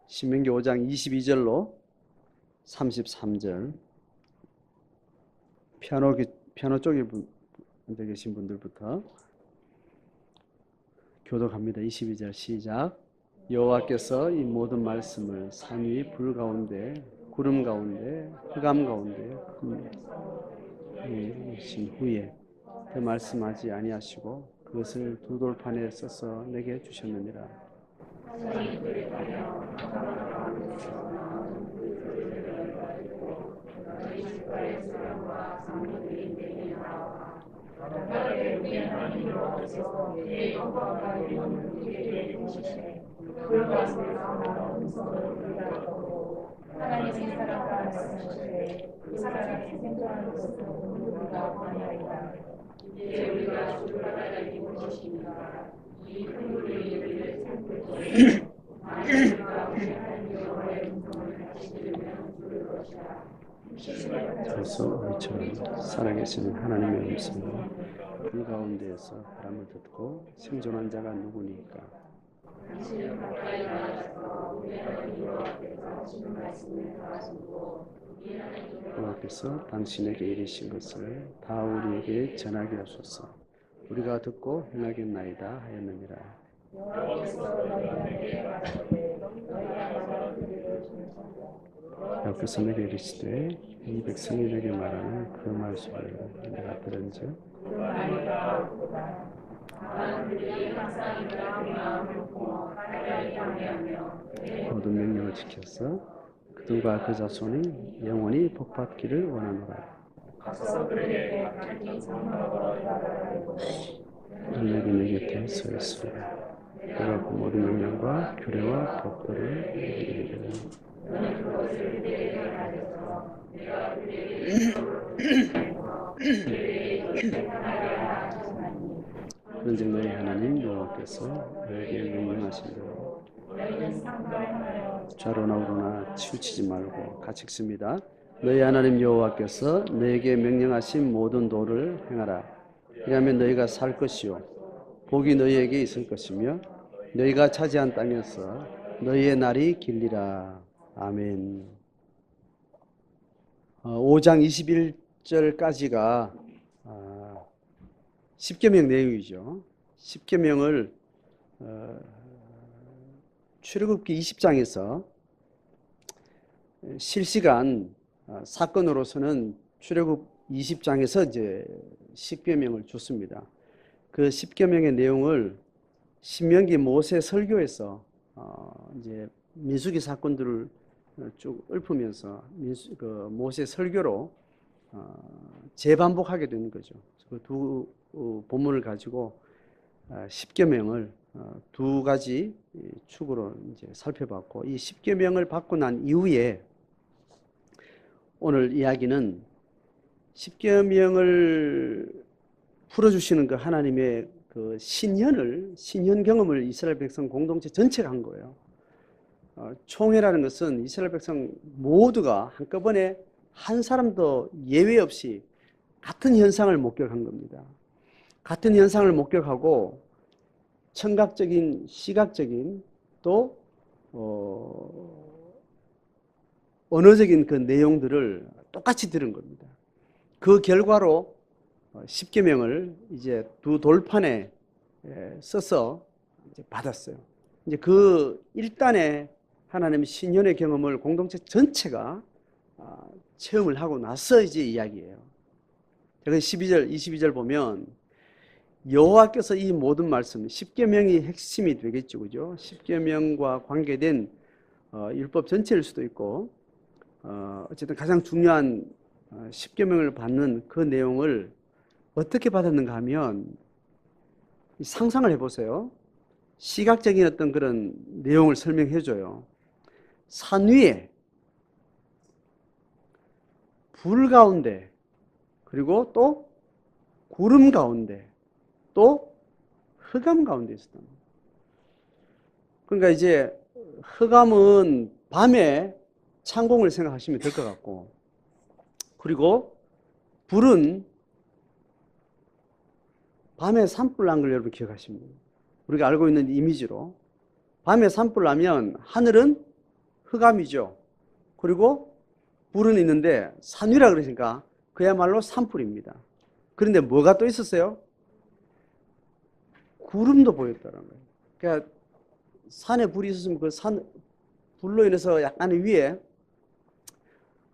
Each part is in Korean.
신명기 5장 22절로 33절. 피아노 쪽에 계신 분들부터 교독합니다. 22절 시작. 여호와께서 이 모든 말씀을 산 위 불 가운데 구름 가운데 흑암 가운데 신 후에 더 말씀하지 아니하시고 그것을 두 돌판에 써서 내게 주셨느니라. 하나님의 사랑과 말씀하시되 그 사랑이 생존하는 것을 우리가 원하나이다. 이제 우리가 주를 따르기 원하십니다. 이 큰 우리의 일을 참고 있어 만일과 우리 하나님 여호와의 음성을 다시 들으면 부를 것이다. 그래서 우리처럼 살아계시는 하나님의 음성을 불 가운데에서 바람을 듣고 생존한 자가 누구니까? 당신은 가까이 나아가서 우리 하나님 여호와께서 주는 말씀을 가지고 여호와께서 당신에게 이르신 것을 다 우리에게 전하게 하소서. 우리가 듣고 행하겠나이다 하였느니라. 여호와께서 내게 이르시되 이 백성이 내게 말하는 그 말씀을 내가 들은즉 모든 명령을 지켜서 그들과 그 자손이 영원히 복받기를 원하노라. 너희에게 내 곁에 서 있으라. 내가 그 모든 명령과 규례와 법도를 이르리라. 그런즉 너희 하나님 여호와께서 너에게 명령하신 대로 좌로나 우로나 치우치지 말고 같이 읽습니다. 너희 하나님 여호와께서 너에게 명령하신 모든 도를 행하라. 이러면 너희가 살 것이요 복이 너희에게 있을 것이며 너희가 차지한 땅에서 너희의 날이 길리라. 아멘. 5장 21절까지가 십계명 내용이죠. 십계명을 출애굽기 20장에서 실시간 사건으로서는 출애굽 20장에서 이제 십계명을 줬습니다. 그 십계명의 내용을 신명기 모세 설교에서 이제 민수기 사건들을 쭉 읊으면서 모세 설교로 재반복하게 되는 거죠. 그 두 본문을 가지고 십계명을 두 가지 축으로 이제 살펴봤고, 이 십계명을 받고 난 이후에 오늘 이야기는 십계명을 풀어주시는 그 하나님의 그 신현 경험을 이스라엘 백성 공동체 전체가 한 거예요. 총회라는 것은 이스라엘 백성 모두가 한꺼번에 한 사람도 예외 없이 같은 현상을 목격한 겁니다. 같은 현상을 목격하고 청각적인, 시각적인 또 언어적인 그 내용들을 똑같이 들은 겁니다. 그 결과로 십계명을 이제 두 돌판에 써서 이제 받았어요. 이제 그 일단의 하나님의 신현의 경험을 공동체 전체가 체험을 하고 나서 이제 이야기예요. 제가 22절 보면 여호와께서 이 모든 말씀, 십계명이 핵심이 되겠죠, 그죠? 십계명과 관계된 율법 전체일 수도 있고, 어쨌든 가장 중요한 십계명을 받는 그 내용을 어떻게 받았는가 하면 상상을 해보세요. 시각적인 어떤 그런 내용을 설명해줘요. 산 위에, 불 가운데, 그리고 또 구름 가운데, 또 흑암 가운데 있었다. 그러니까 이제 흑암은 밤에 창공을 생각하시면 될 것 같고, 그리고 불은 밤에 산불 난 걸 여러분 기억하십니까? 우리가 알고 있는 이미지로 밤에 산불 나면 하늘은 흑암이죠. 그리고 불은 있는데 산 위라 그러니까 그야말로 산불입니다. 그런데 뭐가 또 있었어요? 구름도 보였다는 거예요. 그러니까 산에 불이 있었으면 그 산 불로 인해서 약간 위에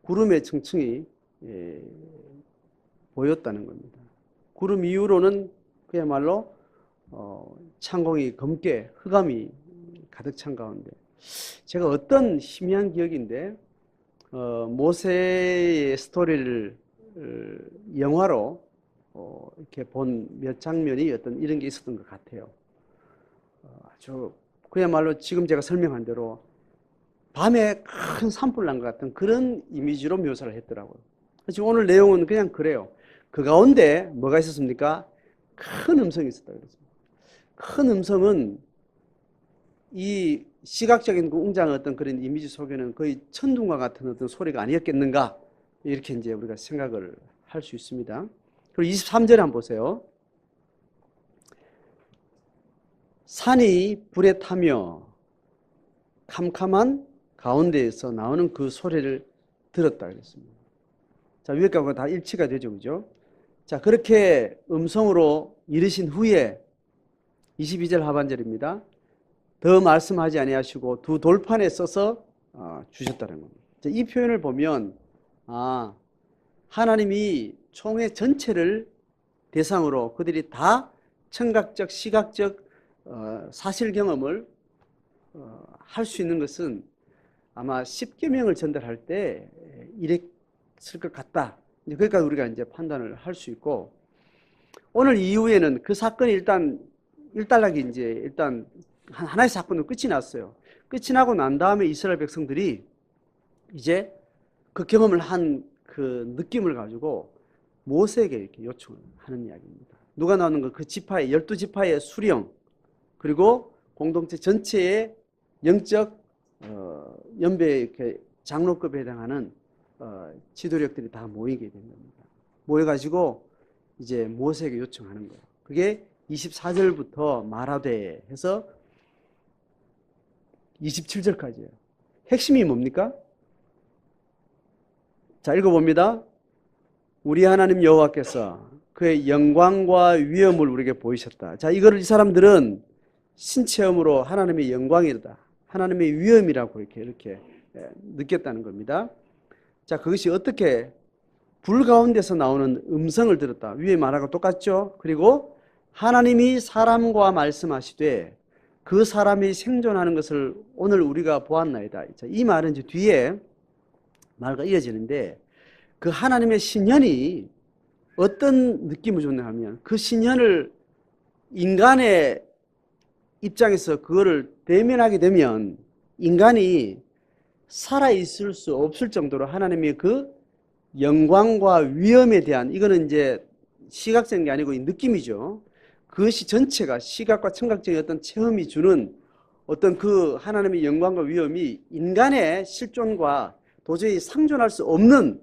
구름의 층층이 보였다는 겁니다. 구름 이후로는 그야말로 창공이 검게 흑암이 가득 찬 가운데 제가 어떤 희미한 기억인데 모세의 스토리를 영화로 이렇게 본 몇 장면이 어떤 이런 게 있었던 것 같아요. 아주 그야말로 지금 제가 설명한 대로 밤에 큰 산불 난 것 같은 그런 이미지로 묘사를 했더라고요. 지금 오늘 내용은 그냥 그래요. 그 가운데 뭐가 있었습니까? 큰 음성이 있었다 그랬습니다. 큰 음성은 이 시각적인 그 웅장한 어떤 그런 이미지 속에는 거의 천둥과 같은 어떤 소리가 아니었겠는가 이렇게 이제 우리가 생각을 할 수 있습니다. 그리고 23절에 한번 보세요. 산이 불에 타며 캄캄한 가운데에서 나오는 그 소리를 들었다 그랬습니다. 자, 위에 거하고 다 일치가 되죠, 그죠? 자, 그렇게 음성으로 이르신 후에 22절 하반절입니다. 더 말씀하지 아니하시고 두 돌판에 써서 주셨다는 겁니다. 자, 이 표현을 보면 하나님이 총회 전체를 대상으로 그들이 다 청각적, 시각적 사실 경험을 할 수 있는 것은 아마 십계명을 전달할 때 이랬을 것 같다. 그러니까 우리가 이제 판단을 할 수 있고 오늘 이후에는 그 사건이 일단 일단락이 이제 일단 하나의 사건으로 끝이 났어요. 끝이 나고 난 다음에 이스라엘 백성들이 이제 그 경험을 한 그 느낌을 가지고 모세에게 이렇게 요청을 하는 이야기입니다. 누가 나오는 거 그 지파의 12지파의 수령 그리고 공동체 전체의 영적 연배 이렇게 장로급에 해당하는 지도력들이 다 모이게 된 겁니다. 모여가지고 이제 모세에게 요청하는 거예요. 그게 24절부터 말하되 해서 27절까지예요. 핵심이 뭡니까? 자, 읽어봅니다. 우리 하나님 여호와께서 그의 영광과 위엄을 우리에게 보이셨다. 자, 이거를 이 사람들은 신체험으로 하나님의 영광이다. 하나님의 위엄이라고 이렇게 느꼈다는 겁니다. 자, 그것이 어떻게 불 가운데서 나오는 음성을 들었다. 위에 말하고 똑같죠? 그리고 하나님이 사람과 말씀하시되 그 사람이 생존하는 것을 오늘 우리가 보았나이다. 자, 이 말은 이제 뒤에 말과 이어지는데 그 하나님의 신현이 어떤 느낌을 줬냐 하면 그 신현을 인간의 입장에서 그거를 대면하게 되면 인간이 살아있을 수 없을 정도로 하나님의 그 영광과 위엄에 대한 이거는 이제 시각적인 게 아니고 이 느낌이죠. 그것이 전체가 시각과 청각적인 어떤 체험이 주는 어떤 그 하나님의 영광과 위엄이 인간의 실존과 도저히 상존할 수 없는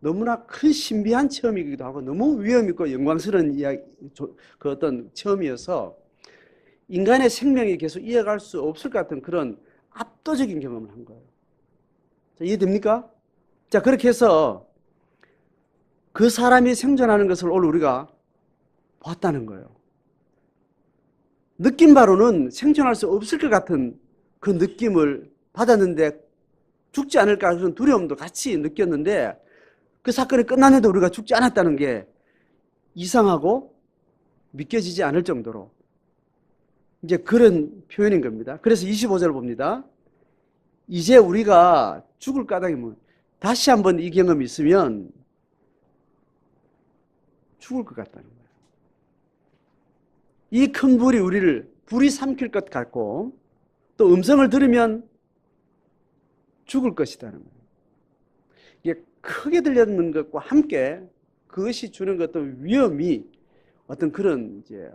너무나 큰 신비한 체험이기도 하고 너무 위험 있고 영광스러운 그 어떤 체험이어서 인간의 생명이 계속 이어갈 수 없을 것 같은 그런 압도적인 경험을 한 거예요. 자, 이해됩니까? 자, 그렇게 해서 그 사람이 생존하는 것을 오늘 우리가 봤다는 거예요. 느낌 바로는 생존할 수 없을 것 같은 그 느낌을 받았는데 죽지 않을까 그런 두려움도 같이 느꼈는데 그 사건이 끝났는데 우리가 죽지 않았다는 게 이상하고 믿겨지지 않을 정도로 이제 그런 표현인 겁니다. 그래서 25절 봅니다. 이제 우리가 죽을 까닭이면 다시 한번 이 경험이 있으면 죽을 것 같다는 거예요. 이 큰 불이 우리를 불이 삼킬 것 같고 또 음성을 들으면 죽을 것이라는 거예요. 이게 크게 들리는 것과 함께 그것이 주는 그 어떤 위험이 어떤 그런 이제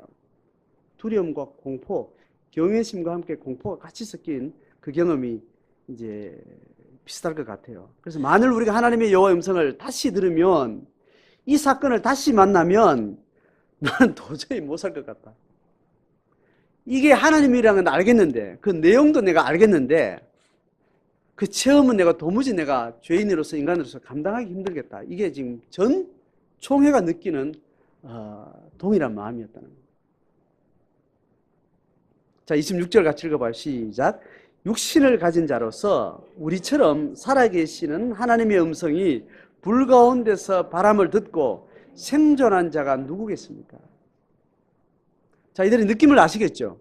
두려움과 공포, 경외심과 함께 공포가 같이 섞인 그 경험이 이제 비슷할 것 같아요. 그래서 만일 우리가 하나님의 여호와의 음성을 다시 들으면 이 사건을 다시 만나면 나는 도저히 못 살 것 같다. 이게 하나님이라는 건 알겠는데 그 내용도 내가 알겠는데 그 체험은 도무지 내가 죄인으로서 인간으로서 감당하기 힘들겠다. 이게 지금 전 총회가 느끼는 동일한 마음이었다는 거예요. 자, 26절 같이 읽어봐요. 시작. 육신을 가진 자로서 우리처럼 살아계시는 하나님의 음성이 불 가운데서 바람을 듣고 생존한 자가 누구겠습니까? 자, 이들의 느낌을 아시겠죠?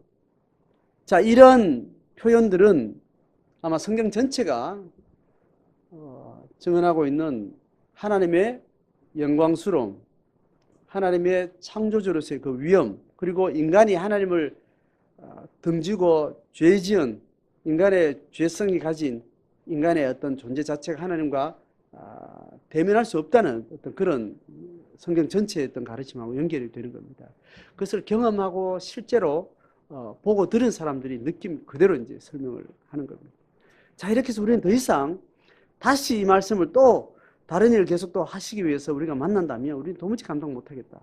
자, 이런 표현들은 아마 성경 전체가 증언하고 있는 하나님의 영광스러움, 하나님의 창조주로서의 그 위엄, 그리고 인간이 하나님을 등지고 죄 지은 인간의 죄성이 가진 인간의 어떤 존재 자체가 하나님과 대면할 수 없다는 어떤 그런 성경 전체의 어떤 가르침하고 연결이 되는 겁니다. 그것을 경험하고 실제로 보고 들은 사람들이 느낌 그대로 이제 설명을 하는 겁니다. 자, 이렇게 해서 우리는 더 이상 다시 이 말씀을 또 다른 일을 계속 또 하시기 위해서 우리가 만난다면 우리는 도무지 감당 못하겠다.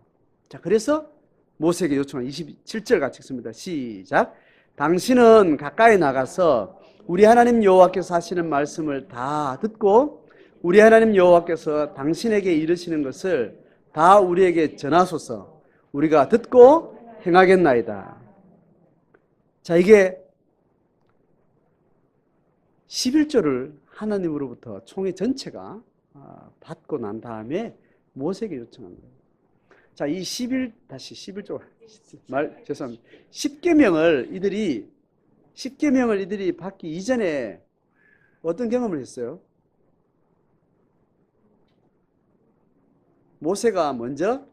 자, 그래서 모세에게 요청한 27절 같이 읽습니다. 시작. 당신은 가까이 나가서 우리 하나님 여호와께서 하시는 말씀을 다 듣고 우리 하나님 여호와께서 당신에게 이르시는 것을 다 우리에게 전하소서. 우리가 듣고 행하겠나이다. 자, 이게 11조를 하나님으로부터 총회 전체가 받고 난 다음에 모세에게 요청한 거예요. 자, 이 11조 죄송합니다. 10계명을 이들이 받기 이전에 어떤 경험을 했어요? 모세가 먼저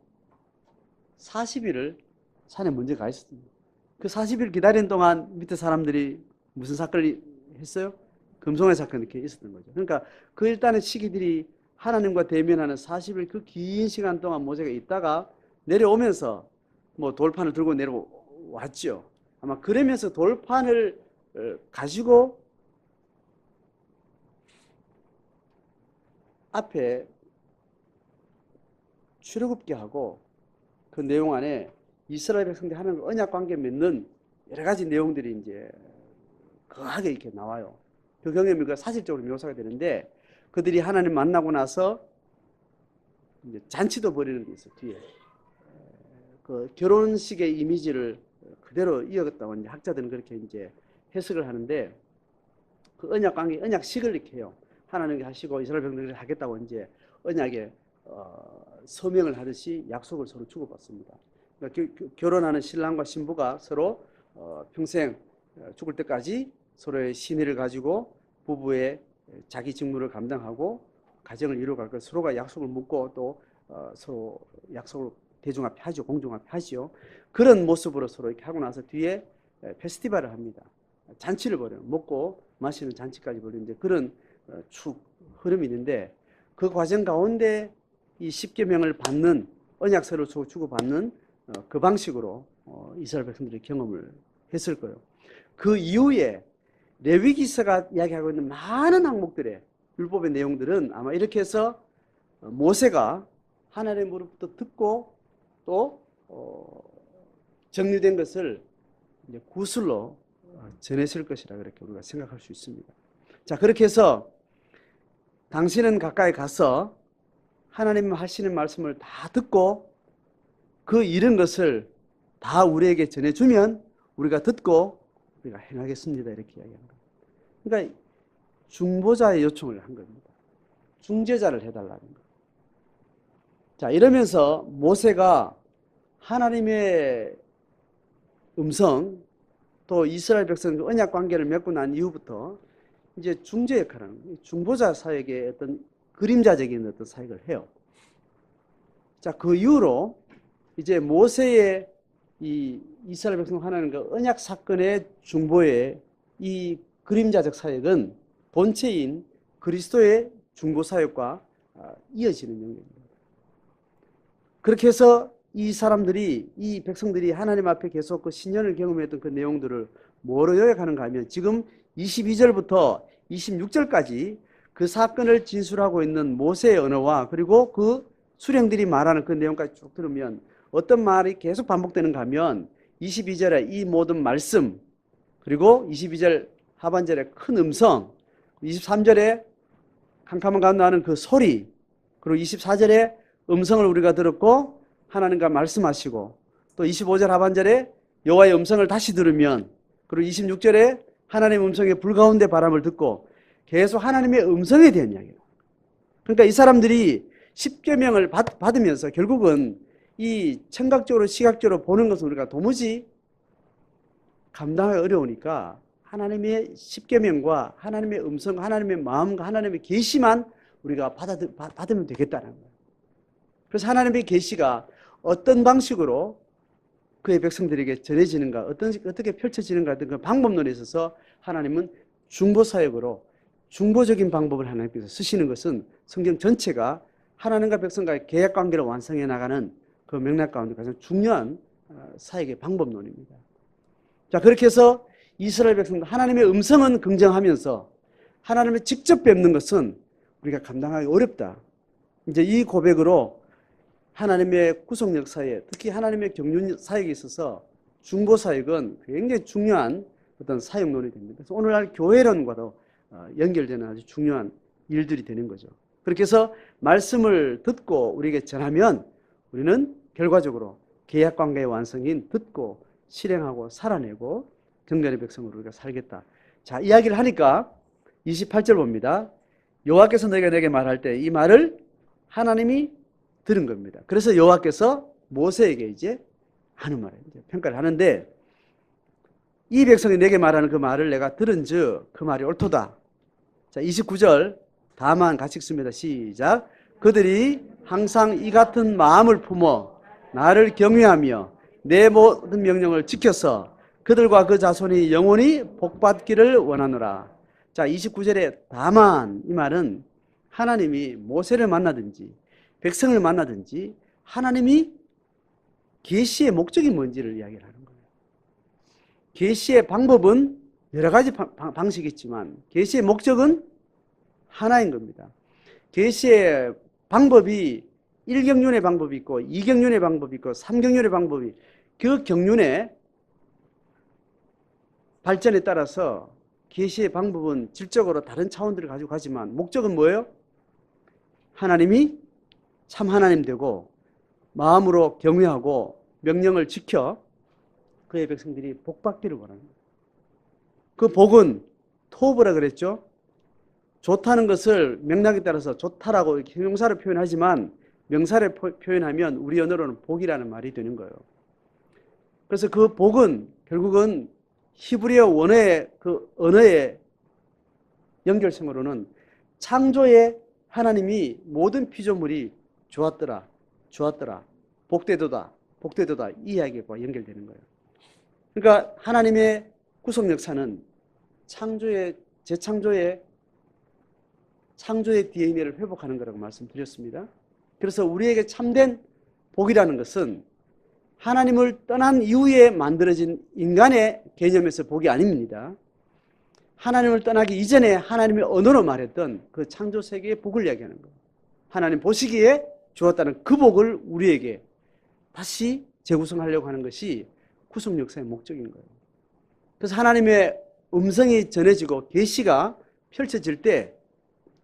40일을 산에 먼저 가 있었습니다. 그 40일 기다리는 동안 밑에 사람들이 무슨 사건을 했어요? 금송아지 사건이 이렇게 있었던 거죠. 그러니까 그 일단은 시기들이 하나님과 대면하는 40일 그 긴 시간 동안 모세가 있다가 내려오면서 뭐 돌판을 들고 내려왔죠. 아마 그러면서 돌판을 가지고 앞에 출애굽게 하고 그 내용 안에 이스라엘 백성들이 하나님과 언약 관계 맺는 여러 가지 내용들이 이제 거하게 이렇게 나와요. 그 경험이 사실적으로 묘사가 되는데 그들이 하나님 만나고 나서 이제 잔치도 벌이는 게 있어 뒤에. 그 결혼식의 이미지를 그대로 이어갔다고 이제 학자들은 그렇게 이제 해석을 하는데 그 언약 관계, 언약식을 이렇게 해요. 하나님이 하시고 이스라엘 백성들이 하겠다고 이제 언약에 서명을 하듯이 약속을 서로 주고받습니다. 그러니까 결혼하는 신랑과 신부가 서로 평생 죽을 때까지 서로의 신의를 가지고 부부의 자기 직무를 감당하고 가정을 이루어갈 것 서로가 약속을 묻고 또 서로 약속을 대중 앞에 하죠. 공중 앞에 하죠. 그런 모습으로 서로 이렇게 하고 나서 뒤에 페스티벌을 합니다. 잔치를 벌여요. 먹고 마시는 잔치까지 벌이는데 그런 축 흐름이 있는데 그 과정 가운데 이 10계명을 받는 언약서를 주고받는 그 방식으로 이스라엘 백성들이 경험을 했을 거예요. 그 이후에 레위기서가 이야기하고 있는 많은 항목들의 율법의 내용들은 아마 이렇게 해서 모세가 하나님으로부터 듣고 또 정리된 것을 이제 구술로 전했을 것이라 그렇게 우리가 생각할 수 있습니다. 자, 그렇게 해서 당신은 가까이 가서 하나님 하시는 말씀을 다 듣고 그 이른 것을 다 우리에게 전해주면 우리가 듣고 우리가 행하겠습니다. 이렇게 이야기합니다. 그러니까 중보자의 요청을 한 겁니다. 중재자를 해달라는 거. 자, 이러면서 모세가 하나님의 음성 또 이스라엘 백성과 언약 관계를 맺고 난 이후부터 이제 중재 역할을 하는 거예요. 중보자 사역의 어떤 그림자적인 어떤 사역을 해요. 자, 그 이후로 이제 모세의 이 이스라엘 백성 하나님과 언약 사건의 중보의 이 그림자적 사역은 본체인 그리스도의 중보 사역과 이어지는 영역입니다. 그렇게 해서 이 사람들이 이 백성들이 하나님 앞에 계속 그 신년을 경험했던 그 내용들을 뭐로 요약하는가 하면 지금 22절부터 26절까지 그 사건을 진술하고 있는 모세의 언어와 그리고 그 수령들이 말하는 그 내용까지 쭉 들으면 어떤 말이 계속 반복되는가 하면 22절에 이 모든 말씀 그리고 22절 하반절에 큰 음성 23절에 캄캄한 가운데 나는 그 소리, 그리고 24절에 음성을 우리가 들었고 하나님과 말씀하시고, 또 25절 하반절에 여호와의 음성을 다시 들으면, 그리고 26절에 하나님의 음성의 불가운데 바람을 듣고, 계속 하나님의 음성에 대한 이야기예요. 그러니까 이 사람들이 십계명을 받으면서 결국은 이 청각적으로 시각적으로 보는 것은 우리가 도무지 감당하기 어려우니까 하나님의 십계명과 하나님의 음성, 하나님의 마음과 하나님의 계시만 우리가 받으면 되겠다는 거예요. 그래서 하나님의 계시가 어떤 방식으로 그의 백성들에게 전해지는가, 어떻게 펼쳐지는가 등 그 방법론에 있어서 하나님은 중보사역으로 중보적인 방법을 하나님께서 쓰시는 것은 성경 전체가 하나님과 백성과의 계약관계를 완성해 나가는 그 맥락 가운데 가장 중요한 사역의 방법론입니다. 자, 그렇게 해서 이스라엘 백성들 하나님의 음성은 긍정하면서 하나님을 직접 뵙는 것은 우리가 감당하기 어렵다. 이제 이 고백으로 하나님의 구속 역사에, 특히 하나님의 경륜 사역에 있어서 중보 사역은 굉장히 중요한 어떤 사역론이 됩니다. 그래서 오늘날 교회론과도 연결되는 아주 중요한 일들이 되는 거죠. 그렇게 해서 말씀을 듣고 우리에게 전하면 우리는 결과적으로 계약관계의 완성인 듣고 실행하고 살아내고 경건의 백성으로 우리가 살겠다. 자, 이야기를 하니까 28절 봅니다. 여호와께서 너희가 내게 말할 때 이 말을 하나님이 들은 겁니다. 그래서 여호와께서 모세에게 이제 하는 말이에요. 이제 평가를 하는데, 이 백성이 내게 말하는 그 말을 내가 들은즉 그 말이 옳도다. 자, 29절 다만 같이 읽습니다. 시작. 그들이 항상 이 같은 마음을 품어 나를 경외하며 내 모든 명령을 지켜서 그들과 그 자손이 영원히 복받기를 원하노라. 자, 29절에 다만, 이 말은 하나님이 모세를 만나든지 백성을 만나든지 하나님이 계시의 목적이 뭔지를 이야기를 하는 거예요. 계시의 방법은 여러 가지 방식이 있지만 계시의 목적은 하나인 겁니다. 계시의 방법이 1경륜의 방법이 있고 2경륜의 방법이 있고 3경륜의 방법이, 그 경륜의 발전에 따라서 계시의 방법은 질적으로 다른 차원들을 가지고 가지만 목적은 뭐예요? 하나님이 참 하나님 되고 마음으로 경외하고 명령을 지켜 그의 백성들이 복받기를 원하는 거예요. 그 복은 토브라 그랬죠. 좋다는 것을 맥락에 따라서 좋다라고 형용사로 표현하지만 명사를 표현하면 우리 언어로는 복이라는 말이 되는 거예요. 그래서 그 복은 결국은 히브리어 원어의 그 언어의 연결성으로는 창조의 하나님이 모든 피조물이 좋았더라, 좋았더라, 복되도다, 복되도다, 이 이야기와 연결되는 거예요. 그러니까 하나님의 구속 역사는 재창조의 DNA를 회복하는 거라고 말씀드렸습니다. 그래서 우리에게 참된 복이라는 것은 하나님을 떠난 이후에 만들어진 인간의 개념에서 복이 아닙니다. 하나님을 떠나기 이전에 하나님의 언어로 말했던 그 창조 세계의 복을 이야기하는 거예요. 하나님 보시기에 주었다는 그 복을 우리에게 다시 재구성하려고 하는 것이 구속 역사의 목적인 거예요. 그래서 하나님의 음성이 전해지고 계시가 펼쳐질 때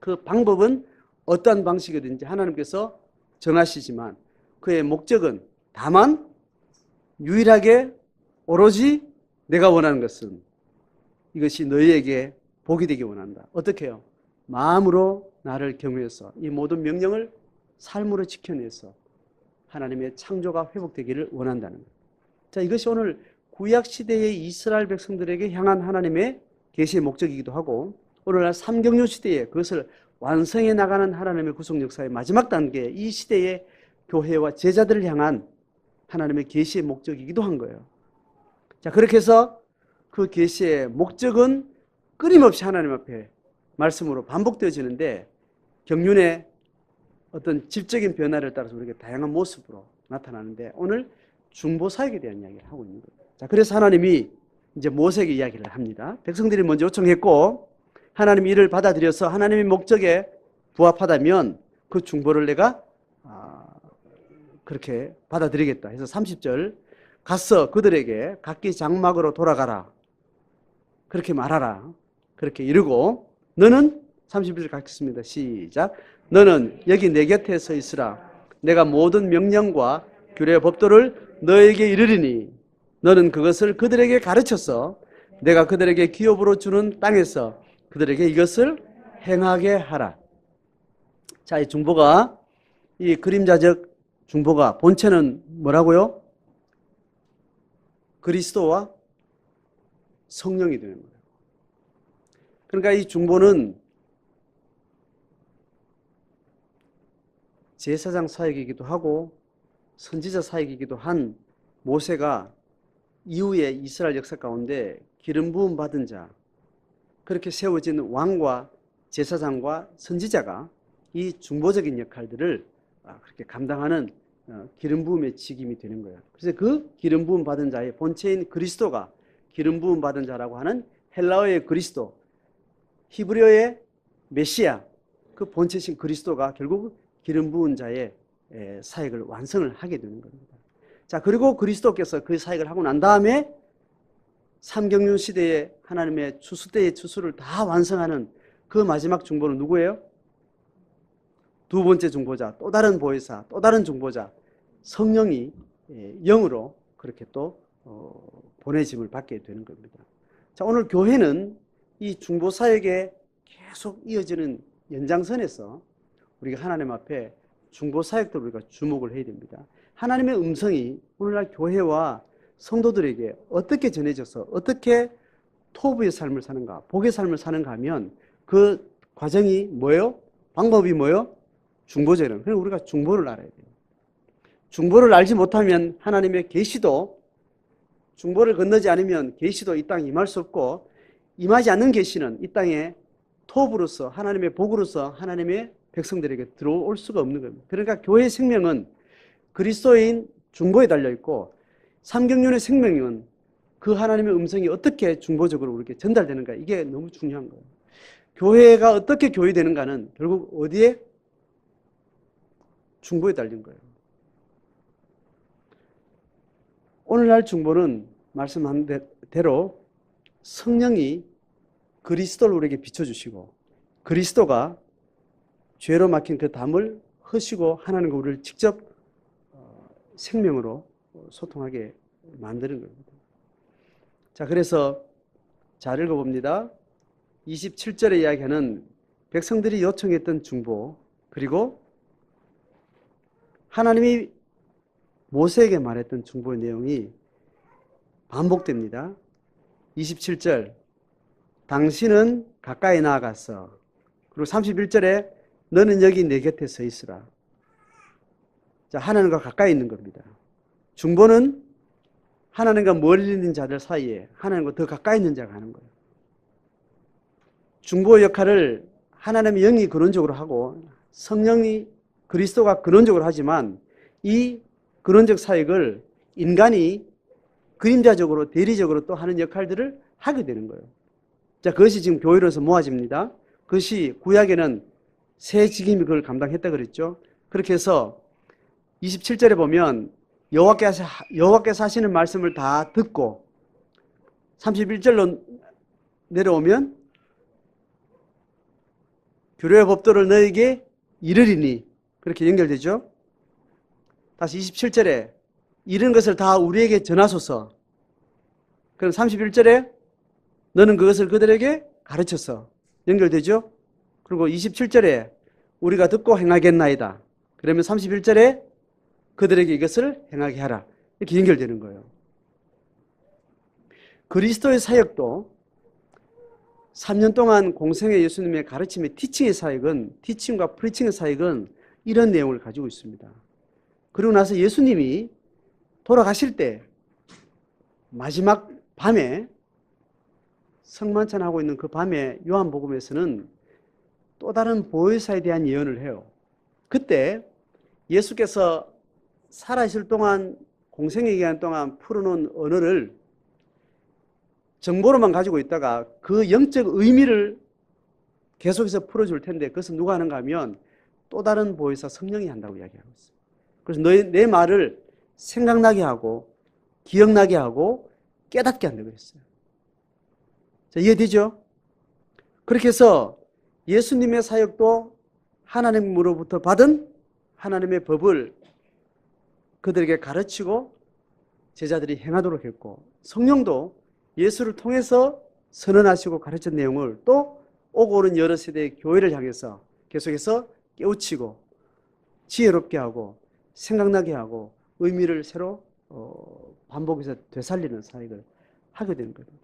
그 방법은 어떠한 방식이든지 하나님께서 정하시지만 그의 목적은 다만 유일하게 오로지 내가 원하는 것은 이것이 너희에게 복이 되기 원한다. 어떻게 해요? 마음으로 나를 경외해서 이 모든 명령을 삶으로 지켜내서 하나님의 창조가 회복되기를 원한다는 거예요. 자, 이것이 오늘 구약 시대의 이스라엘 백성들에게 향한 하나님의 계시의 목적이기도 하고, 오늘날 삼경륜 시대에 그것을 완성해 나가는 하나님의 구속 역사의 마지막 단계, 이 시대의 교회와 제자들을 향한 하나님의 계시의 목적이기도 한 거예요. 자, 그렇게 해서 그 계시의 목적은 끊임없이 하나님 앞에 말씀으로 반복되어지는데 경륜의 어떤 질적인 변화를 따라서 우리에게 다양한 모습으로 나타나는데 오늘 중보 사역에 대한 이야기를 하고 있는 거예요. 자, 그래서 하나님이 이제 모세에게 이야기를 합니다. 백성들이 먼저 요청했고 하나님이 이를 받아들여서 하나님의 목적에 부합하다면 그 중보를 내가 그렇게 받아들이겠다 해서 30절 가서 그들에게 각기 장막으로 돌아가라 그렇게 말하라 그렇게 이르고 너는 31절 갖겠습니다. 시작. 너는 여기 내 곁에 서 있으라. 내가 모든 명령과 규례 법도를 너에게 이르리니 너는 그것을 그들에게 가르쳐서 내가 그들에게 기업으로 주는 땅에서 그들에게 이것을 행하게 하라. 자, 이 중보가, 이 그림자적 중보가 본체는 뭐라고요? 그리스도와 성령이 되는 거예요. 그러니까 이 중보는 제사장 사역이기도 하고 선지자 사역이기도 한 모세가 이후에 이스라엘 역사 가운데 기름 부음 받은 자, 그렇게 세워진 왕과 제사장과 선지자가 이 중보적인 역할들을 그렇게 감당하는 기름 부음의 직임이 되는 거예요. 그래서 그 기름 부음 받은 자의 본체인 그리스도가 기름 부음 받은 자라고 하는 헬라어의 그리스도, 히브리어의 메시아, 그 본체신 그리스도가 결국 기름 부은 자의 사역을 완성을 하게 되는 겁니다. 자, 그리고 그리스도께서 그 사역을 하고 난 다음에 삼경륜 시대에 하나님의 추수 때의 추수를 다 완성하는 그 마지막 중보는 누구예요? 두 번째 중보자, 또 다른 보혜사, 또 다른 중보자, 성령이 영으로 그렇게 또 보내짐을 받게 되는 겁니다. 자, 오늘 교회는 이 중보 사역에 계속 이어지는 연장선에서 우리가 하나님 앞에 중보 사역도 우리가 주목을 해야 됩니다. 하나님의 음성이 오늘날 교회와 성도들에게 어떻게 전해져서 어떻게 토부의 삶을 사는가, 복의 삶을 사는가 하면 그 과정이 뭐예요? 방법이 뭐예요? 중보제는. 그래서 우리가 중보를 알아야 돼요. 중보를 알지 못하면 하나님의 계시도, 중보를 건너지 않으면 계시도 이 땅에 임할 수 없고, 임하지 않는 계시는 이 땅에 토부로서 하나님의 복으로서 하나님의 백성들에게 들어올 수가 없는 겁니다. 그러니까 교회의 생명은 그리스도인 중보에 달려있고 삼경륜의 생명은 그 하나님의 음성이 어떻게 중보적으로 우리에게 전달되는가, 이게 너무 중요한 거예요. 교회가 어떻게 교회되는가는 결국 어디에? 중보에 달린 거예요. 오늘날 중보는 말씀한 대로 성령이 그리스도를 우리에게 비춰주시고 그리스도가 죄로 막힌 그 담을 허시고 하나님과 우리를 직접 생명으로 소통하게 만드는 겁니다. 자, 그래서 잘 읽어봅니다. 27절에 이야기하는 백성들이 요청했던 중보, 그리고 하나님이 모세에게 말했던 중보의 내용이 반복됩니다. 27절, 당신은 가까이 나아갔어. 그리고 31절에 너는 여기 내 곁에 서 있으라. 자, 하나님과 가까이 있는 겁니다. 중보는 하나님과 멀리 있는 자들 사이에 하나님과 더 가까이 있는 자가 하는 거예요. 중보의 역할을 하나님의 영이 근원적으로 하고 성령이 그리스도가 근원적으로 하지만 이 근원적 사역을 인간이 그림자적으로 대리적으로 또 하는 역할들을 하게 되는 거예요. 자, 그것이 지금 교회로서 모아집니다. 그것이 구약에는 새 직임이 그걸 감당했다 그랬죠. 그렇게 해서 27절에 보면 여호와께서 하시는 말씀을 다 듣고 31절로 내려오면 규례의 법도를 너에게 이르리니, 그렇게 연결되죠. 다시 27절에 이런 것을 다 우리에게 전하소서. 그럼 31절에 너는 그것을 그들에게 가르쳐서, 연결되죠. 그리고 27절에 우리가 듣고 행하겠나이다. 그러면 31절에 그들에게 이것을 행하게 하라. 이렇게 연결되는 거예요. 그리스도의 사역도 3년 동안 공생의 예수님의 가르침의 티칭과 프리칭의 사역은 이런 내용을 가지고 있습니다. 그리고 나서 예수님이 돌아가실 때 마지막 밤에 성만찬하고 있는 그 밤에 요한복음에서는 또 다른 보혜사에 대한 예언을 해요. 그때 예수께서 살아있을 동안, 공생의 기간 동안 풀어놓은 언어를 정보로만 가지고 있다가 그 영적 의미를 계속해서 풀어줄 텐데 그것은 누가 하는가 하면 또 다른 보혜사 성령이 한다고 이야기하고 있어요. 그래서 내 말을 생각나게 하고 기억나게 하고 깨닫게 한다고 그랬어요. 자, 이해되죠? 그렇게 해서 예수님의 사역도 하나님으로부터 받은 하나님의 법을 그들에게 가르치고 제자들이 행하도록 했고, 성령도 예수를 통해서 선언하시고 가르친 내용을 또 오고 오는 여러 세대의 교회를 향해서 계속해서 깨우치고 지혜롭게 하고 생각나게 하고 의미를 새로 반복해서 되살리는 사역을 하게 되는 겁니다.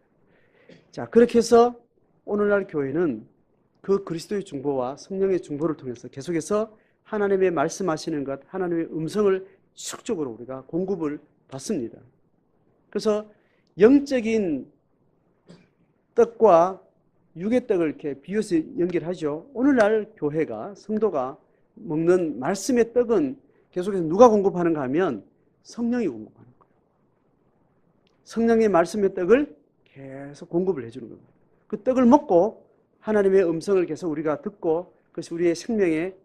자, 그렇게 해서 오늘날 교회는 그 그리스도의 중보와 성령의 중보를 통해서 계속해서 하나님의 말씀하시는 것, 하나님의 음성을 지속적으로 우리가 공급을 받습니다. 그래서 영적인 떡과 육의 떡을 이렇게 비유해서 연결하죠. 오늘날 교회가, 성도가 먹는 말씀의 떡은 계속해서 누가 공급하는가 하면 성령이 공급하는 거예요. 성령의 말씀의 떡을 계속 공급을 해주는 겁니다. 그 떡을 먹고 하나님의 음성을 계속 우리가 듣고 그것이 우리의 생명의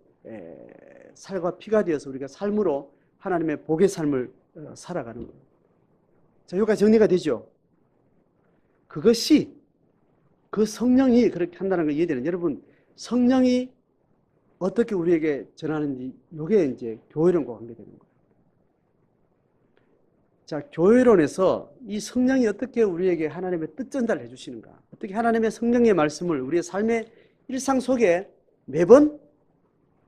살과 피가 되어서 우리가 삶으로 하나님의 복의 삶을 살아가는 거예요. 자, 여기까지 정리가 되죠? 그것이 그 성령이 그렇게 한다는 걸 이해되는, 여러분, 성령이 어떻게 우리에게 전하는지 이게 이제 교회론과 관계되는 거예요. 자, 교회론에서 이 성령이 어떻게 우리에게 하나님의 뜻 전달을 해주시는가, 어떻게 하나님의 성령의 말씀을 우리의 삶의 일상 속에 매번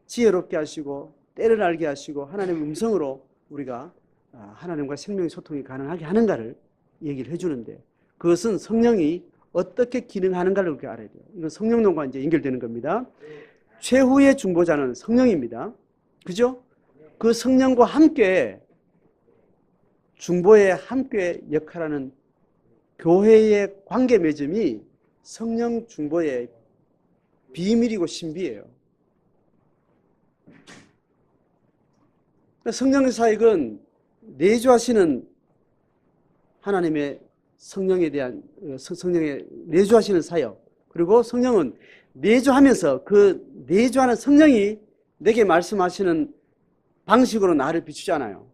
지혜롭게 하시고 때를 알게 하시고 하나님의 음성으로 우리가 하나님과 생명의 소통이 가능하게 하는가를 얘기를 해주는데, 그것은 성령이 어떻게 기능하는가를 그렇게 알아야 돼요. 이건 성령론과 이제 연결되는 겁니다. 최후의 중보자는 성령입니다. 그죠? 그 성령과 함께 중보에 함께 역할하는 교회의 관계 맺음이 성령 중보의 비밀이고 신비예요. 성령의 사역은 내주하시는 하나님의 성령에 대한 성령의 내주하시는 사역, 그리고 성령은 내주하면서 그 내주하는 성령이 내게 말씀하시는 방식으로 나를 비추잖아요.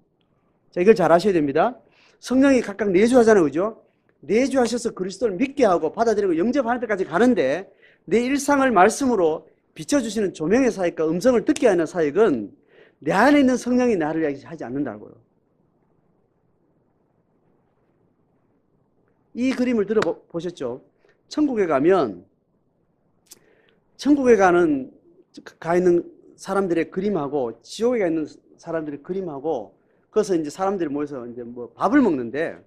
자, 이걸 잘 아셔야 됩니다. 성령이 각각 내주하잖아요. 그죠? 내주하셔서 그리스도를 믿게 하고 받아들이고 영접하는 데까지 가는데, 내 일상을 말씀으로 비춰주시는 조명의 사역과 음성을 듣게 하는 사역은 내 안에 있는 성령이 나를 하지 않는다고요. 이 그림을 들어보셨죠? 천국에 가면 천국에 가 있는 사람들의 그림하고 지옥에 가 있는 사람들의 그림하고, 그래서 이제 사람들이 모여서 이제 뭐 밥을 먹는데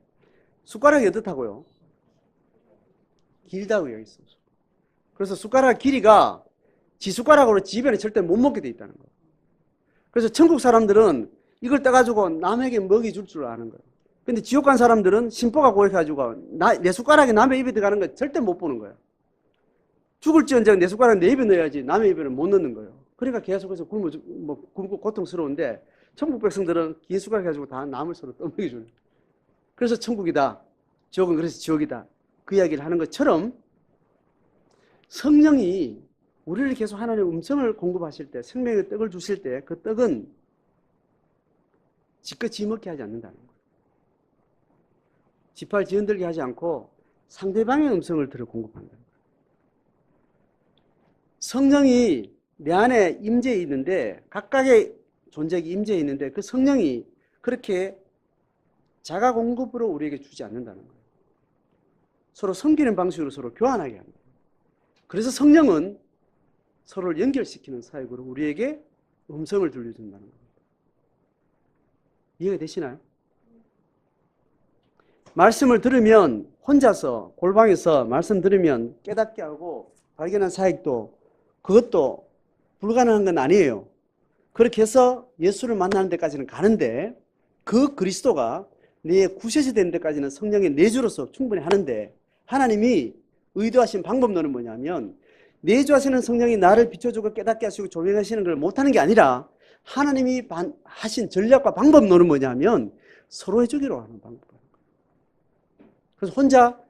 숟가락이 어떻다고요? 길다고 여기 있어요. 그래서 숟가락 길이가 지 숟가락으로 지 입에는 절대 못 먹게 돼 있다는 거예요. 그래서 천국 사람들은 이걸 떠가지고 남에게 먹이줄 줄 아는 거예요. 근데 지옥 간 사람들은 심보가 고약해가지고 내 숟가락이 남의 입에 들어가는 거 절대 못 보는 거예요. 죽을지언정 내 숟가락 내 입에 넣어야지 남의 입에는 못 넣는 거예요. 그러니까 계속해서 굶고 고통스러운데, 천국 백성들은 긴 숟가락 가지고 다 남을 서로 떠먹여주는 거예요. 그래서 천국이다, 지옥은 그래서 지옥이다, 그 이야기를 하는 것처럼 성령이 우리를 계속 하나님의 음성을 공급하실 때, 생명의 떡을 주실 때 그 떡은 지껏 지먹게 하지 않는다는 거예요. 지팔 지은들게 하지 않고 상대방의 음성을 들어 공급한다는 거예요. 성령이 내 안에 임재해 있는데, 각각의 존재가 임재해 있는데 그 성령이 그렇게 자가 공급으로 우리에게 주지 않는다는 거예요. 서로 섬기는 방식으로 서로 교환하게 합니다. 그래서 성령은 서로를 연결시키는 사역으로 우리에게 음성을 들려준다는 겁니다. 이해가 되시나요? 말씀을 들으면 혼자서 골방에서 말씀 들으면 깨닫게 하고 발견한 사역도, 그것도 불가능한 건 아니에요. 그렇게 해서 예수를 만나는 데까지는 가는데, 그 그리스도가 내 구세시 되는 데까지는 성령의 내주로서 충분히 하는데, 하나님이 의도하신 방법론은 뭐냐면, 내주하시는 성령이 나를 비춰주고 깨닫게 하시고 조명하시는 걸 못하는 게 아니라, 하나님이 하신 전략과 방법론은 뭐냐면 서로 해주기로 하는 방법이에요. 그래서 혼자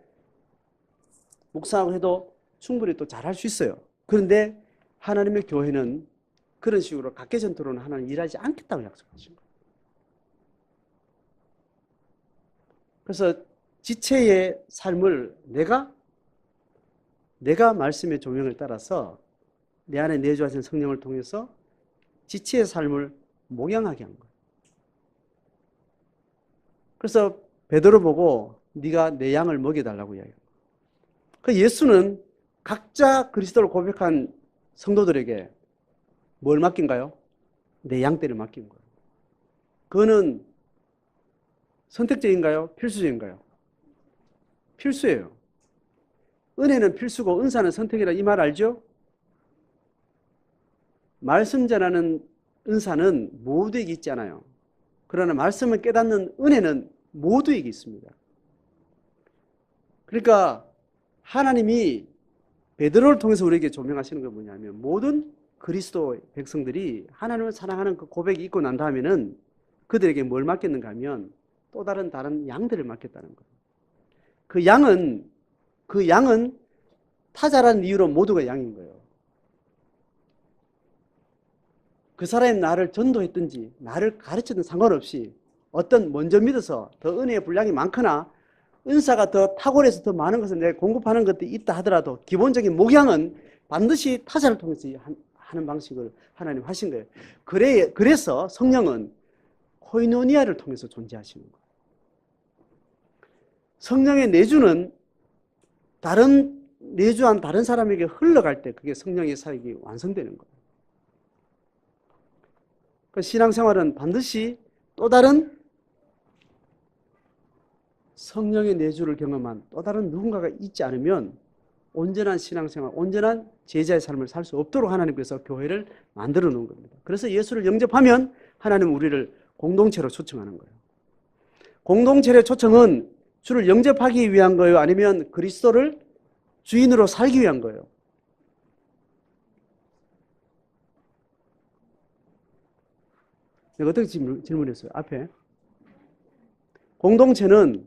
묵상하고 해도 충분히 또 잘할 수 있어요. 그런데 하나님의 교회는 그런 식으로 각개전투로는 하나님 일하지 않겠다고 약속하신 거예요. 그래서 지체의 삶을 내가 말씀의 조명을 따라서 내 안에 내주하신 성령을 통해서 지체의 삶을 목양하게 한 거예요. 그래서 베드로 보고 네가 내 양을 먹여달라고 이야기해요. 그 예수는 각자 그리스도를 고백한 성도들에게 뭘 맡긴가요? 내 양떼를 맡긴 거예요. 그거는 선택적인가요? 필수적인가요? 필수예요. 은혜는 필수고 은사는 선택이라 이 말 알죠? 말씀 전하는 은사는 모두에게 있잖아요. 그러나 말씀을 깨닫는 은혜는 모두에게 있습니다. 그러니까 하나님이 베드로를 통해서 우리에게 조명하시는 건 뭐냐면 모든 그리스도 백성들이 하나님을 사랑하는 그 고백이 있고 난 다음에는 그들에게 뭘 맡겼는가 하면 또 다른 양들을 맡겼다는 거예요. 그 양은 타자라는 이유로 모두가 양인 거예요. 그 사람이 나를 전도했든지 나를 가르쳤든 상관없이 어떤 먼저 믿어서 더 은혜의 분량이 많거나 은사가 더 탁월해서 더 많은 것을 내가 공급하는 것들이 있다 하더라도 기본적인 목양은 반드시 타자를 통해서 하는 방식을 하나님 하신 거예요. 그래서 성령은 코이노니아를 통해서 존재하시는 거예요. 성령의 내주는 내주한 다른 사람에게 흘러갈 때 그게 성령의 사역이 완성되는 거예요. 그 신앙생활은 반드시 또 다른 성령의 내주를 경험한 또 다른 누군가가 있지 않으면 온전한 신앙생활, 온전한 제자의 삶을 살 수 없도록 하나님께서 교회를 만들어 놓은 겁니다. 그래서 예수를 영접하면 하나님은 우리를 공동체로 초청하는 거예요. 공동체의 초청은 주를 영접하기 위한 거예요? 아니면 그리스도를 주인으로 살기 위한 거예요? 내가 어떻게 질문했어요? 앞에. 공동체는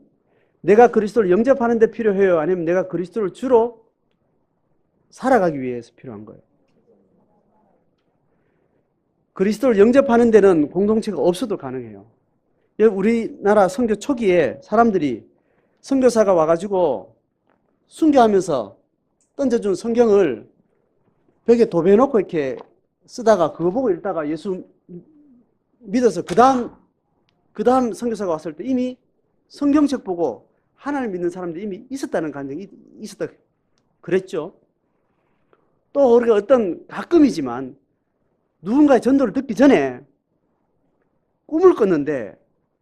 내가 그리스도를 영접하는 데 필요해요? 아니면 내가 그리스도를 주로 살아가기 위해서 필요한 거예요? 그리스도를 영접하는 데는 공동체가 없어도 가능해요. 우리나라 선교 초기에 사람들이 선교사가 와가지고 순교하면서 던져준 성경을 벽에 도배해놓고 이렇게 쓰다가 그거 보고 읽다가 예수 믿어서 그 다음 선교사가 왔을 때 이미 성경책 보고 하나님 믿는 사람들이 이미 있었다는 감정이 있었다 그랬죠. 또 우리가 가끔이지만 누군가의 전도를 듣기 전에 꿈을 꿨는데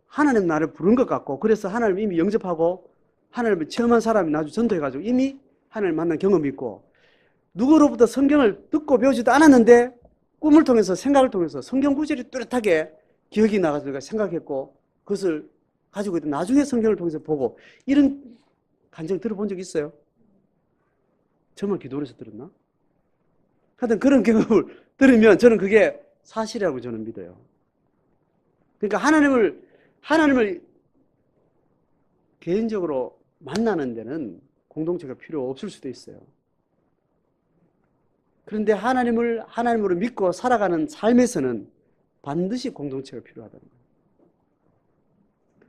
하나님 나를 부른 것 같고 그래서 하나님 이미 영접하고 하나님을 체험한 사람이 나중에 전도해가지고 이미 하나님 만난 경험이 있고 누구로부터 성경을 듣고 배우지도 않았는데 꿈을 통해서 생각을 통해서 성경 구절이 뚜렷하게 기억이 나가서 내가 생각했고 그것을 가지고 있던 나중에 성경을 통해서 보고 이런 간증 들어본 적 있어요? 정말 기도해서 들었나? 하여튼 그런 경험을 들으면 저는 그게 사실이라고 저는 믿어요. 그러니까 하나님을 개인적으로 만나는 데는 공동체가 필요 없을 수도 있어요. 그런데 하나님으로 믿고 살아가는 삶에서는 반드시 공동체가 필요하다는 거예요.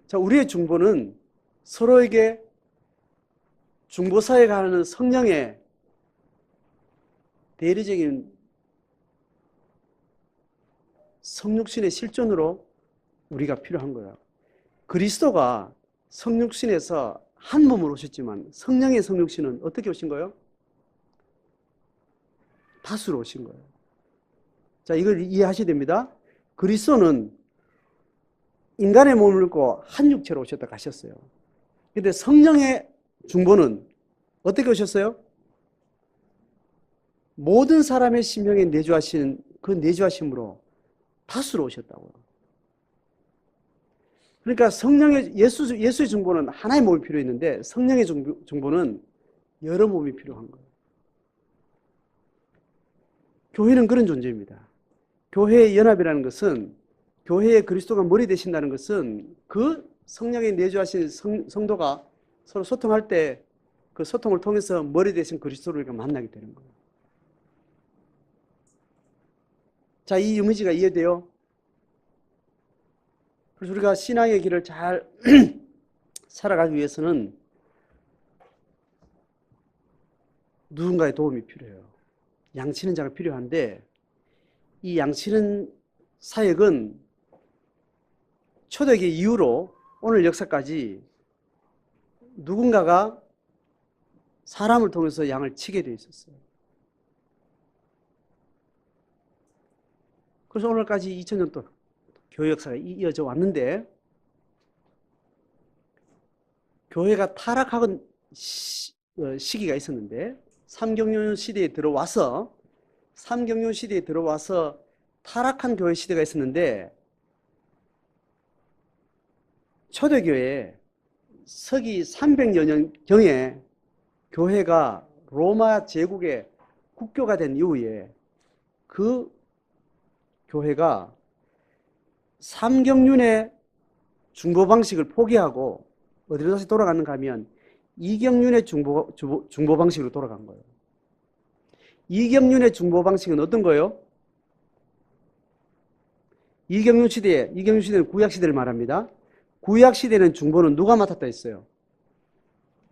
자, 우리의 중보는 서로에게 중보사에 가는 성령의 대리적인 성육신의 실존으로 우리가 필요한 거예요. 그리스도가 성육신에서 한 몸으로 오셨지만 성령의 성육신은 어떻게 오신 거예요? 다수로 오신 거예요. 자, 이걸 이해하셔야 됩니다. 그리스도는 인간의 몸을 입고 한 육체로 오셨다 가셨어요. 그런데 성령의 중보는 어떻게 오셨어요? 모든 사람의 심령에 내주하신 그 내주하심으로 다수로 오셨다고요. 그러니까 예수의 중보는 하나의 몸이 필요했는데 성령의 중보는 여러 몸이 필요한 거예요. 교회는 그런 존재입니다. 교회의 연합이라는 것은 교회의 그리스도가 머리 되신다는 것은 그 성령에 내주하신 성도가 서로 소통할 때 그 소통을 통해서 머리 되신 그리스도를 만나게 되는 거예요. 자, 이 이미지가 이해돼요? 그래서 우리가 신앙의 길을 잘 살아가기 위해서는 누군가의 도움이 필요해요. 양치는 자가 필요한데 이 양치는 사역은 초대기 이후로 오늘 역사까지 누군가가 사람을 통해서 양을 치게 되어 있었어요. 그래서 오늘까지 2000년 동안 교회 역사가 이어져 왔는데 교회가 타락하던 시기가 있었는데 삼경륜 시대에 들어와서 타락한 교회 시대가 있었는데 초대교회 서기 300여 년경에 교회가 로마 제국의 국교가 된 이후에 그 교회가 삼경륜의 중보 방식을 포기하고 어디로 다시 돌아가는가 하면 이경륜의 중보 방식으로 돌아간 거예요. 이경륜의 중보 방식은 어떤 거예요? 이경륜 시대는 구약 시대를 말합니다. 구약 시대는 중보는 누가 맡았다 했어요?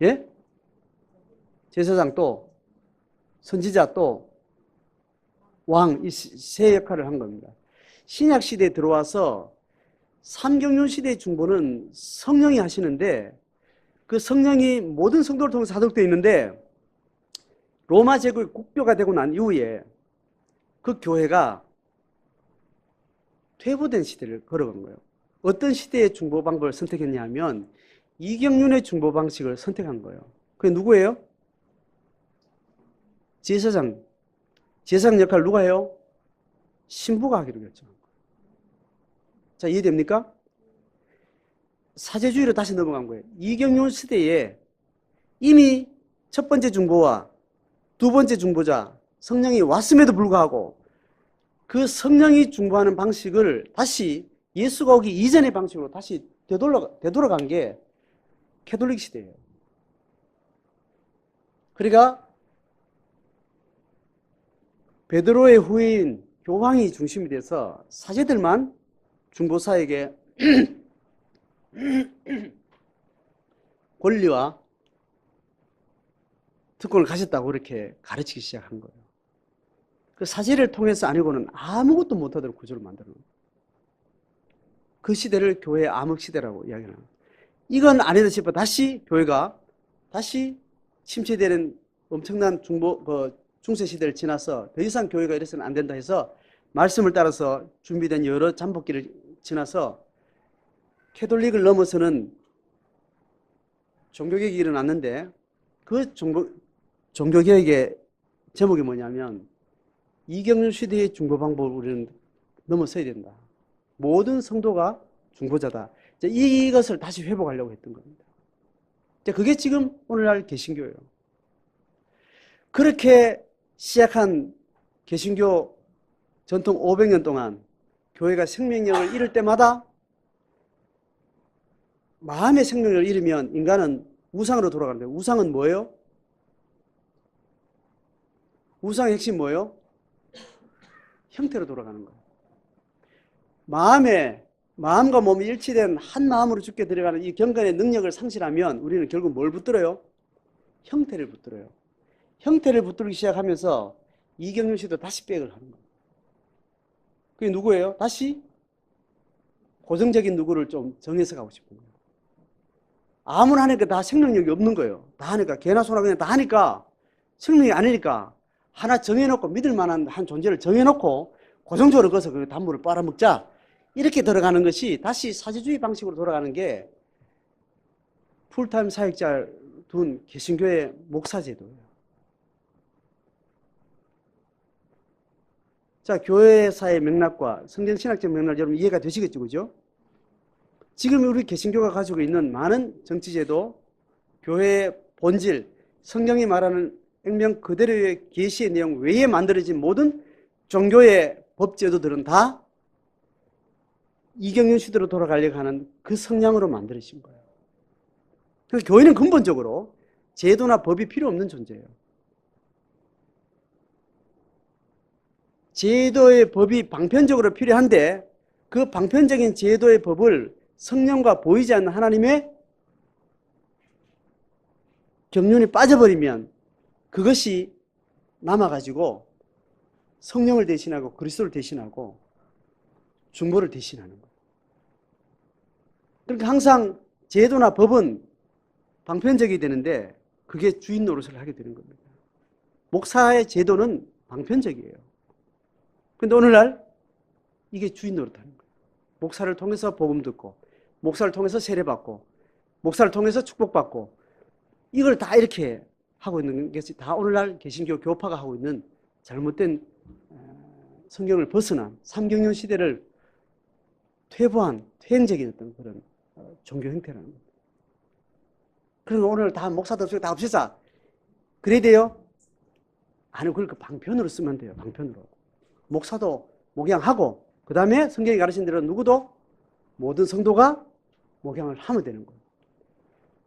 예? 제사장 또 선지자 또 왕, 이 세 역할을 한 겁니다. 신약 시대에 들어와서 삼경륜 시대의 중보는 성령이 하시는데 그 성령이 모든 성도를 통해서 하도록되어 있는데 로마 제국의 국교가 되고 난 이후에 그 교회가 퇴보된 시대를 걸어간 거예요. 어떤 시대의 중보 방법을 선택했냐 하면 이경륜의 중보 방식을 선택한 거예요. 그게 누구예요? 제사장 역할을 누가 해요? 신부가 하기로 결정한 거예요. 자, 이해됩니까? 사제주의로 다시 넘어간 거예요. 이경륜 시대에 이미 첫 번째 중보와 두 번째 중보자 성령이 왔음에도 불구하고 그 성령이 중보하는 방식을 다시 예수가 오기 이전의 방식으로 다시 되돌아간 게 캐톨릭 시대예요. 그러니까 베드로의 후예인 교황이 중심이 돼서 사제들만 중보사에게 권리와 특권을 가졌다고 그렇게 가르치기 시작한 거예요. 그 사제를 통해서 아니고는 아무것도 못하도록 구조를 만들어 놓은 거예요. 그 시대를 교회의 암흑시대라고 이야기하는 거예요. 이건 아니다 싶어 교회가 다시 침체되는 엄청난 중세 시대를 지나서 더 이상 교회가 이래서는 안 된다 해서 말씀을 따라서 준비된 여러 잠복기를 지나서 캐톨릭을 넘어서는 종교개혁이 일어났는데 그 종교개혁의 제목이 뭐냐면 이경륜 시대의 중보 방법을 우리는 넘어서야 된다. 모든 성도가 중보자다. 이것을 다시 회복하려고 했던 겁니다. 그게 지금 오늘날 개신교예요. 그렇게 시작한 개신교 전통 500년 동안 교회가 생명력을 잃을 때마다 마음의 생명력을 잃으면 인간은 우상으로 돌아가는데 우상은 뭐예요? 우상의 핵심 뭐예요? 형태로 돌아가는 거예요. 마음과 몸이 일치된 한 마음으로 죽게 들어가는 이 경건의 능력을 상실하면 우리는 결국 뭘 붙들어요? 형태를 붙들어요. 형태를 붙들기 시작하면서 이경륜 씨도 다시 백을 하는 거예요. 그게 누구예요? 다시 고정적인 누구를 좀 정해서 가고 싶은 거예요. 아무나 하니까 다 생명력이 없는 거예요. 다 하니까 개나 소나 그냥 다 하니까 생명력이 아니니까 하나 정해놓고 믿을 만한 한 존재를 정해놓고 고정적으로 거기서 그 단물을 빨아먹자 이렇게 들어가는 것이 다시 사제주의 방식으로 돌아가는 게 풀타임 사역자를 둔 개신교의 목사제도예요. 자, 교회사의 맥락과 성경신학적 맥락 여러분 이해가 되시겠죠? 그죠? 지금 우리 개신교가 가지고 있는 많은 정치제도, 교회의 본질, 성경이 말하는 액면 그대로의 계시의 내용 외에 만들어진 모든 종교의 법제도들은 다 이경륜 시대로 돌아가려고 하는 그 성향으로 만들어진 거예요. 그래서 교회는 근본적으로 제도나 법이 필요 없는 존재예요. 제도의 법이 방편적으로 필요한데 그 방편적인 제도의 법을 성령과 보이지 않는 하나님의 경륜이 빠져버리면 그것이 남아가지고 성령을 대신하고 그리스도를 대신하고 중보를 대신하는 거예요. 그러니까 항상 제도나 법은 방편적이 되는데 그게 주인 노릇을 하게 되는 겁니다. 목사의 제도는 방편적이에요. 그런데 오늘날 이게 주인 노릇하는 거예요. 목사를 통해서 복음 듣고, 목사를 통해서 세례받고, 목사를 통해서 축복받고, 이걸 다 이렇게 하고 있는 것이 다 오늘날 개신교 교파가 하고 있는 잘못된 성경을 벗어난 삼경년 시대를 퇴보한 퇴행적인 어떤 그런 종교 형태라는 겁니다. 그러면 오늘 다 목사도 없이 다 없애자. 그래야 돼요? 아니, 그걸 그 방편으로 쓰면 돼요. 방편으로. 목사도 목양하고, 그 다음에 성경이 가르친 대로 누구도 모든 성도가 목양을 하면 되는 거예요.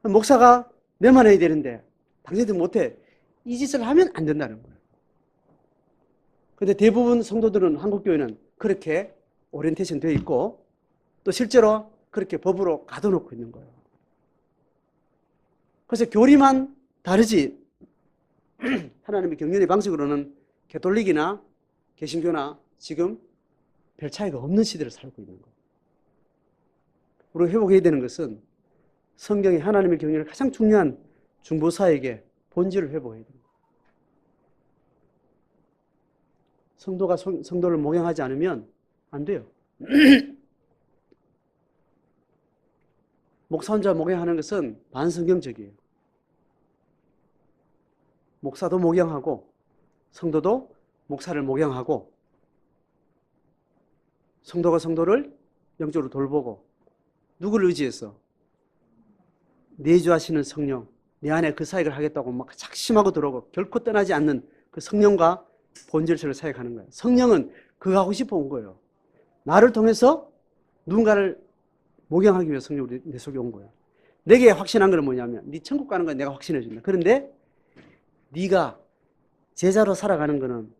목사가 내만 해야 되는데 당신들 못해. 이 짓을 하면 안 된다는 거예요. 그런데 대부분 성도들은 한국교회는 그렇게 오리엔테이션 되어 있고 또 실제로 그렇게 법으로 가둬놓고 있는 거예요. 그래서 교리만 다르지 하나님의 경륜의 방식으로는 가톨릭이나 개신교나 지금 별 차이가 없는 시대를 살고 있는 거예요. 우리가 회복해야 되는 것은 성경이 하나님의 경륜을 가장 중요한 중보사에게 본질을 회복해야 됩니다. 성도가 성도를 목양하지 않으면 안 돼요. 목사 혼자 목양하는 것은 반성경적이에요. 목사도 목양하고 성도도 목사를 목양하고 성도가 성도를 영적으로 돌보고 누구를 의지해서 내주하시는 성령, 내 안에 그 사역을 하겠다고 막 작심하고 들어오고 결코 떠나지 않는 그 성령과 본질체를 사역하는 거예요. 성령은 그거 하고 싶어 온 거예요. 나를 통해서 누군가를 목양하기 위해 성령이 내 속에 온 거예요. 내게 확신한 건 뭐냐면 네 천국 가는 건 내가 확신해 준다. 그런데 네가 제자로 살아가는 거는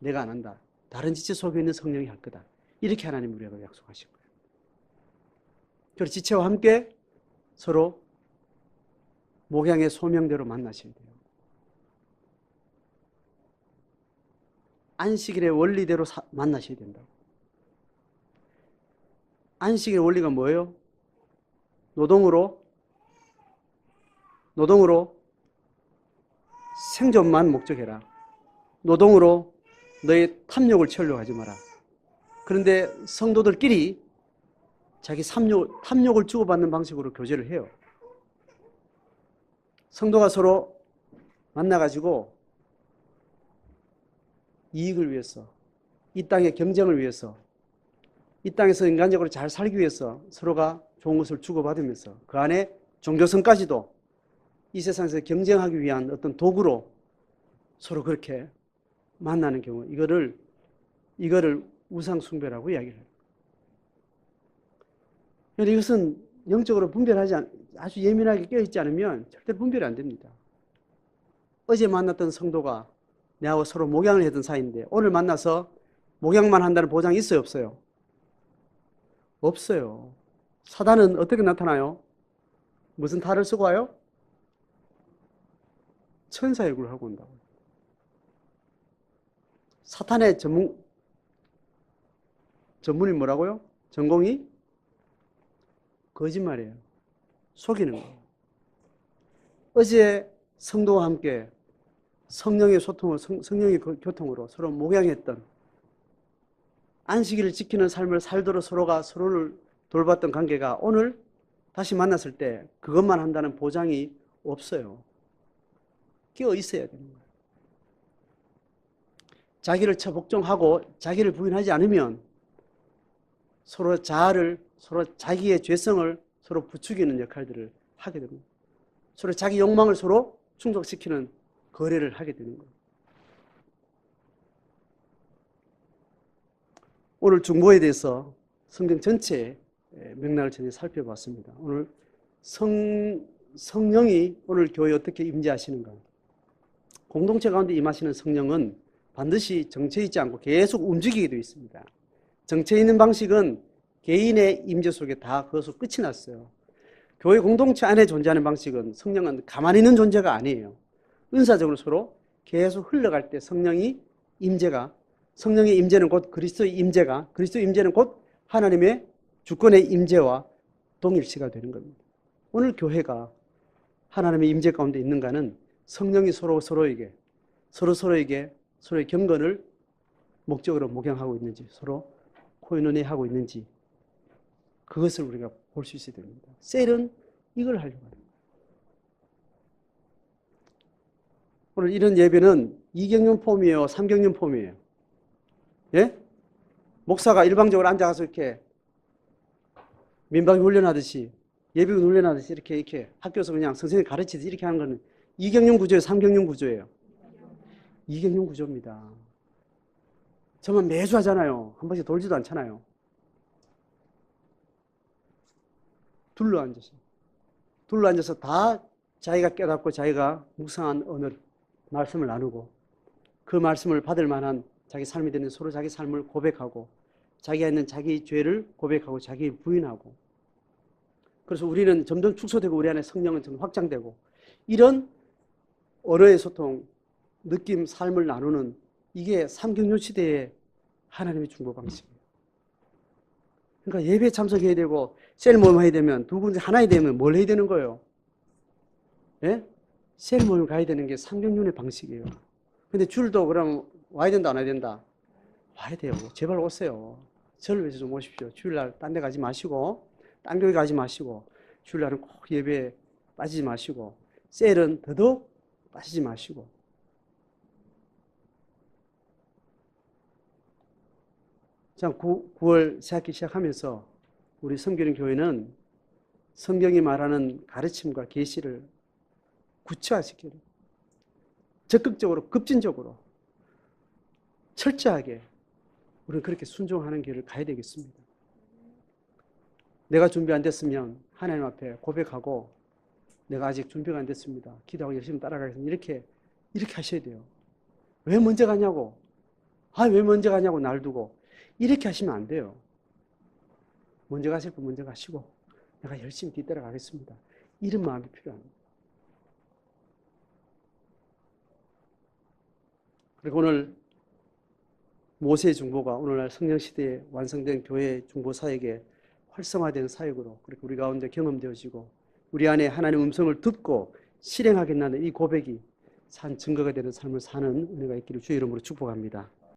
내가 안 한다. 다른 지체 속에 있는 성령이 할 거다. 이렇게 하나님 우리가 약속하신 거예요. 그래서 지체와 함께 서로 목양의 소명대로 만나셔야 돼요. 안식일의 원리대로 만나셔야 된다고. 안식일의 원리가 뭐예요? 노동으로 생존만 목적해라. 노동으로 너의 탐욕을 채우려고 하지 마라. 그런데 성도들끼리 자기 탐욕을 주고받는 방식으로 교제를 해요. 성도가 서로 만나가지고 이익을 위해서, 이 땅의 경쟁을 위해서, 이 땅에서 인간적으로 잘 살기 위해서 서로가 좋은 것을 주고받으면서 그 안에 종교성까지도 이 세상에서 경쟁하기 위한 어떤 도구로 서로 그렇게 만나는 경우, 이거를 우상숭배라고 이야기를 해요. 그런데 이것은 영적으로 분별하지 아주 예민하게 껴있지 않으면 절대 분별이 안 됩니다. 어제 만났던 성도가 내하고 서로 목양을 했던 사이인데 오늘 만나서 목양만 한다는 보장이 있어요, 없어요? 없어요. 사단은 어떻게 나타나요? 무슨 탈을 쓰고 와요? 천사 얼굴을 하고 온다고. 사탄의 전문이 뭐라고요? 전공이? 거짓말이에요. 속이는 거예요. 어제 성도와 함께 성령의 소통을, 성령의 교통으로 서로 목양했던 안식일을 지키는 삶을 살도록 서로가 서로를 돌봤던 관계가 오늘 다시 만났을 때 그것만 한다는 보장이 없어요. 끼어 있어야 되는 거예요. 자기를 처복종하고 자기를 부인하지 않으면 서로 자아를, 서로 자기의 죄성을 서로 부추기는 역할들을 하게 됩니다. 서로 자기 욕망을 서로 충족시키는 거래를 하게 되는 거예요. 오늘 중보에 대해서 성경 전체의 맥락을 전혀 살펴봤습니다. 오늘 성령이 오늘 교회에 어떻게 임재하시는가. 공동체 가운데 임하시는 성령은 반드시 정체해 있지 않고 계속 움직이게 되어 있습니다. 정체해 있는 방식은 개인의 임재 속에 다 그것으로 끝이 났어요. 교회 공동체 안에 존재하는 방식은 성령은 가만히 있는 존재가 아니에요. 은사적으로 서로 계속 흘러갈 때 성령이 임재가 성령의 임재는 곧 그리스도의 임재는 곧 하나님의 주권의 임재와 동일시가 되는 겁니다. 오늘 교회가 하나님의 임재 가운데 있는가는 성령이 서로에게 서로의 경건을 목적으로 목양하고 있는지, 서로 코인원회하고 있는지, 그것을 우리가 볼 수 있어야 됩니다. 셀은 이걸 하려고 합니다. 오늘 이런 예배는 2경륜 폼이에요? 3경륜 폼이에요? 예? 목사가 일방적으로 앉아서 이렇게 민방위 훈련하듯이, 예비군 훈련하듯이 이렇게 학교에서 그냥 선생님이 가르치듯이 이렇게 하는 거는 2경륜 구조예요? 3경륜 구조예요? 2경륜 구조입니다. 저만 매주 하잖아요. 한 번씩 돌지도 않잖아요. 둘러 앉아서 다 자기가 깨닫고 자기가 묵상한 어느 말씀을 나누고, 그 말씀을 받을 만한 자기 삶이 되는 서로 자기 삶을 고백하고, 자기가 있는 자기 죄를 고백하고 자기 부인하고, 그래서 우리는 점점 축소되고 우리 안에 성령은 점점 확장되고, 이런 언어의 소통, 느낌, 삶을 나누는 이게 삼경륜 시대의 하나님의 중보 방식이에요. 그러니까 예배에 참석해야 되고 셀 모임 해야 되면 두 군데 하나이 되면 뭘 해야 되는 거예요? 예? 셀 모임 가야 되는 게 삼경륜의 방식이에요. 근데 줄도 그럼 와야 된다 안 와야 된다? 와야 돼요. 제발 오세요. 저를 위해서 좀 오십시오. 주일날 딴 데 가지 마시고, 딴 교회 가지 마시고, 주일날은 꼭 예배에 빠지지 마시고, 셀은 더더욱 빠지지 마시고. 자, 9월 새학기 시작하면서 우리 섬기는 교회는 성경이 말하는 가르침과 계시를 구체화시키는, 적극적으로, 급진적으로, 철저하게 우리는 그렇게 순종하는 길을 가야 되겠습니다. 내가 준비 안 됐으면 하나님 앞에 고백하고, 내가 아직 준비가 안 됐습니다. 기도하고 열심히 따라가겠습니다. 이렇게 하셔야 돼요. 왜 먼저 가냐고. 왜 먼저 가냐고 날 두고. 이렇게 하시면 안 돼요. 먼저 가실 분 먼저 가시고, 내가 열심히 뒤따라가겠습니다. 이런 마음이 필요합니다. 그리고 오늘 모세의 중보가 오늘날 성령시대에 완성된 교회의 중보사역에 활성화된 사역으로 그렇게 우리 가운데 경험되어지고, 우리 안에 하나님의 음성을 듣고 실행하겠다는 이 고백이 산 증거가 되는 삶을 사는 은혜가 있기를 주의 이름으로 축복합니다.